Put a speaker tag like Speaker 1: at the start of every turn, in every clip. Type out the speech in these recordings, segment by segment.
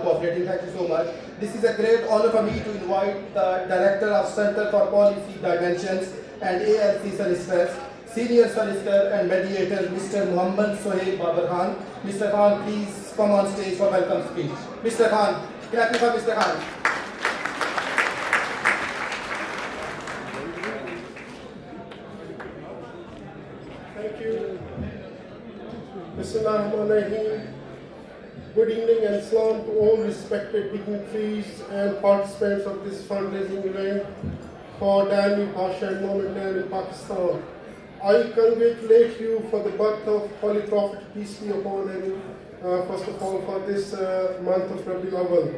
Speaker 1: cooperating. Thank you so much. This is a great honor for me to invite the Director of Center for Policy Dimensions and ALC Solicitors, Senior Solicitor and Mediator, Mr. Muhammad Sohail Babar. Mr. Khan, please come on stage for welcome speech. Mr. Khan, clapping for Mr. Khan.
Speaker 2: Thank you. Bismillahirrahmanirrahim. Good evening and salam to all respected dignitaries and participants of this fundraising event for Dami Pasha and Moment in Pakistan. I congratulate you for the birth of Holy Prophet, peace be upon him, first of all for this month of Rabiul Awwal.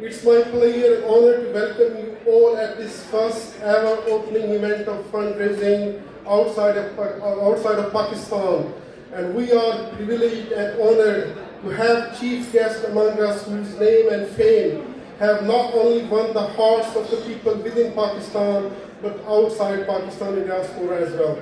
Speaker 2: It's my pleasure and honor to welcome you all at this first ever opening event of fundraising outside of Pakistan. And we are privileged and honored to have chief guests among us whose name and fame have not only won the hearts of the people within Pakistan, but outside Pakistani diaspora as well.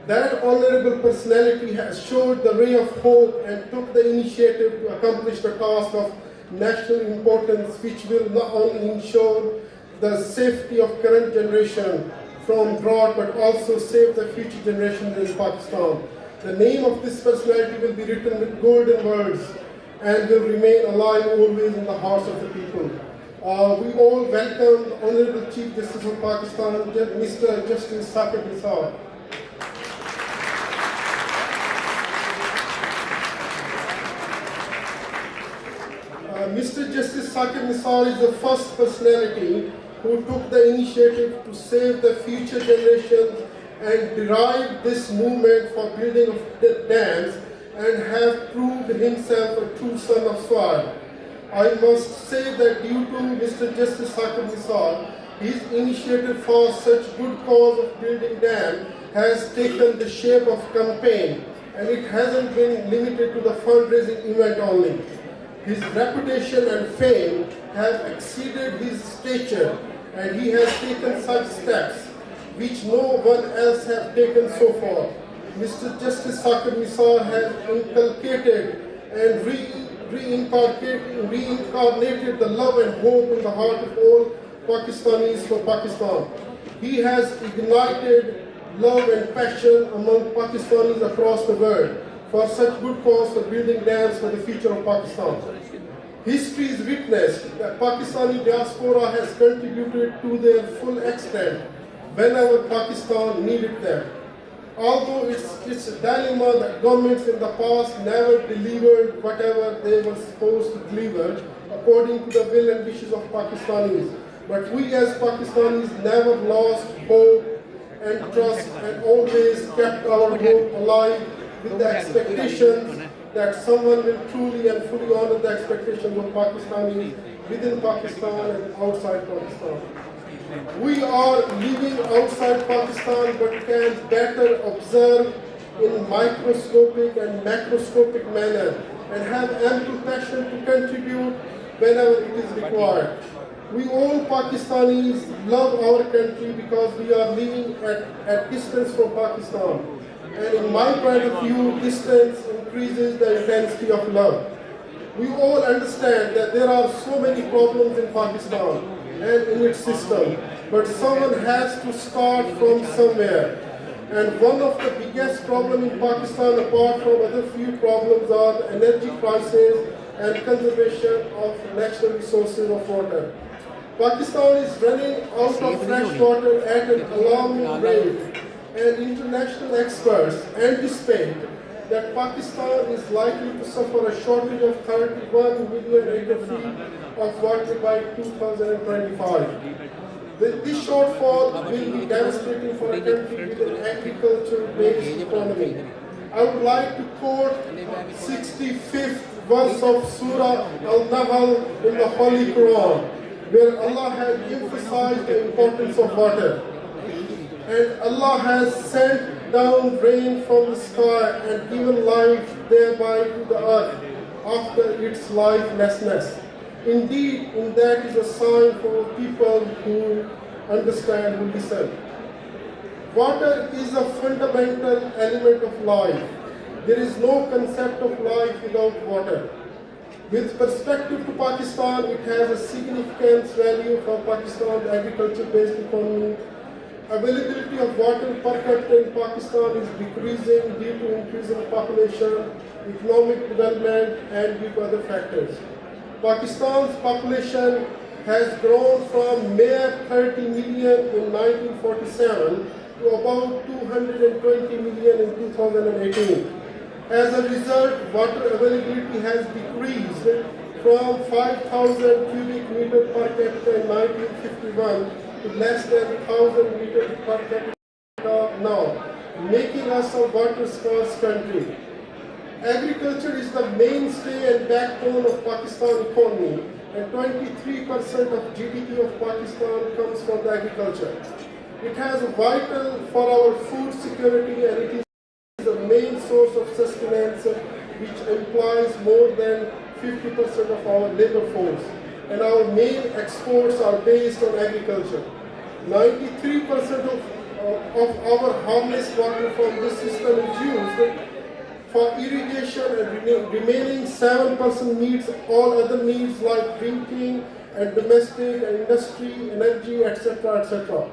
Speaker 2: That honorable personality has showed the ray of hope and took the initiative to accomplish the task of national importance, which will not only ensure the safety of current generation from drought, but also save the future generations in Pakistan. The name of this personality will be written with golden words and will remain alive always in the hearts of the people. We all welcome the Honorable Chief Justice of Pakistan, Mr. Justice Sohail Babar. Mr. Justice Sohail Babar is the first personality who took the initiative to save the future generations and derived this movement for building of the dams and have proved himself a true son of soil. I must say that due to Mr. Justice Sohail Babar, his initiative for such good cause of building dam has taken the shape of campaign, and it hasn't been limited to the fundraising event only. His reputation and fame have exceeded his stature, and he has taken such steps which no one else has taken so far. Mr. Justice Sohail Babar has inculcated and reincarnated the love and hope in the heart of all Pakistanis for Pakistan. He has ignited love and passion among Pakistanis across the world for such good cause for building dams for the future of Pakistan. History is witnessed that Pakistani diaspora has contributed to their full extent whenever Pakistan needed them. Although it's a dilemma that governments in the past never delivered whatever they were supposed to deliver according to the will and wishes of Pakistanis. But we as Pakistanis never lost hope and trust and always kept our hope alive with the expectations that someone will truly and fully honor the expectations of Pakistanis within Pakistan and outside Pakistan. We are living outside Pakistan but can better observe in microscopic and macroscopic manner and have ample passion to contribute whenever it is required. We all Pakistanis love our country because we are living at distance from Pakistan. And in my point of view, distance increases the intensity of love. We all understand that there are so many problems in Pakistan and in its system, but someone has to start from somewhere. And one of the biggest problems in Pakistan, apart from other few problems, are the energy crisis and conservation of natural resources of water. Pakistan is running out of fresh water at an alarming rate, and international experts anticipate that Pakistan is likely to suffer a shortage of 31 million acre-feet of water by 2025. This shortfall will be devastating for a country with an agriculture-based economy. I would like to quote 65th verse of Surah Al-Nahl in the Holy Quran, where Allah has emphasized the importance of water. And Allah has sent down rain from the sky and given life thereby to the earth after its lifelessness. Indeed, in that is a sign for people who understand, who listen. Water is a fundamental element of life. There is no concept of life without water. With perspective to Pakistan, it has a significant value for Pakistan's agriculture-based economy. Availability of water per capita in Pakistan is decreasing due to increasing population, economic development, and due to other factors. Pakistan's population has grown from mere 30 million in 1947 to about 220 million in 2018. As a result, water availability has decreased from 5,000 cubic meters per capita in 1951 to less than 1,000 meters per capita now, making us a water-scarce country. Agriculture is the mainstay and backbone of Pakistan's economy, and 23% of GDP of Pakistan comes from the agriculture. It has vital for our food security, and it is the main source of sustenance, which employs more than 50% of our labor force. And our main exports are based on agriculture. 93% of our harvest water from this system is used for irrigation, and remaining 7% meets all other needs like drinking and domestic and industry, energy, etc. etc.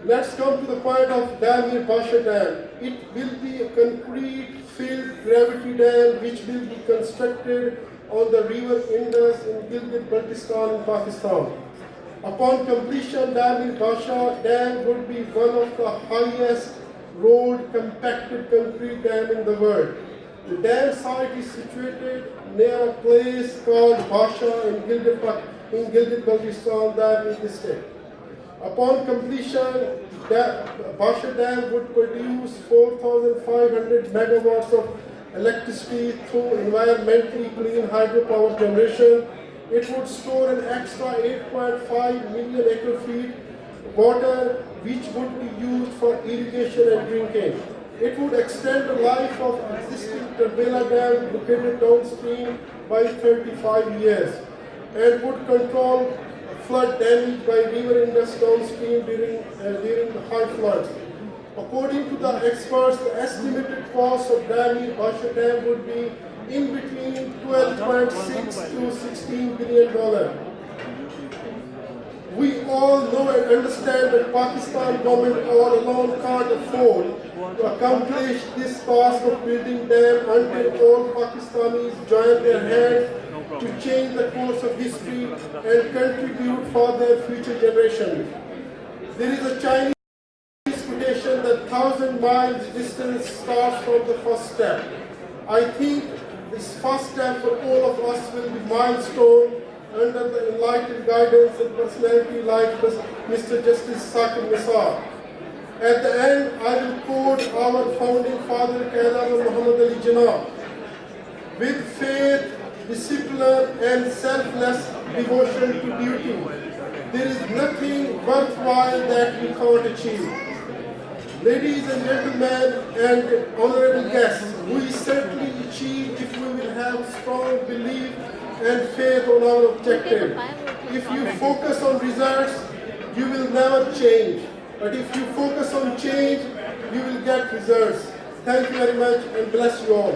Speaker 2: Let's come to the point of Dam Basha Dam. It will be a concrete filled gravity dam which will be constructed on the river Indus in Gilgit-Baltistan in Pakistan. Upon completion, Dam Basha Dam would be one of the highest rolled compacted concrete dam in the world. The dam site is situated near a place called Basha in Gilgit-Baltistan, Dam district. Upon completion, Basha Dam would produce 4,500 megawatts of electricity through environmentally clean hydropower generation. It would store an extra 8.5 million acre-feet water, which would be used for irrigation and drinking. It would extend the life of existing Tarbela Dam located downstream by 35 years, and would control flood damage by river Indus downstream during the high floods. According to the experts, the estimated cost of Basha Dam would be in between 12.6 to $16 billion. We all know and understand that Pakistan government all alone can't afford to accomplish this task of building dam until all Pakistanis join their hands to change the course of history and contribute for their future generations. There is a Chinese quotation that 1,000 miles distance starts from the first step. I think this first step for all of us will be milestone under the enlightened guidance and personality like Mr. Justice Saqib Nisar. At the end, I will quote our founding father, Qaisar Muhammad Ali Jinnah. With faith, discipline, and selfless devotion to duty, there is nothing worthwhile that we can't achieve. Ladies and gentlemen and honorable guests, we certainly achieve if we will have strong belief and faith on our objective. If you focus on results, you will never change. But if you focus on change, you will get results. Thank you very much and bless you all.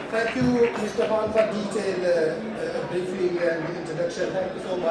Speaker 1: Thank you, Mr. Khan, for detailed briefing and introduction. Thank you so much.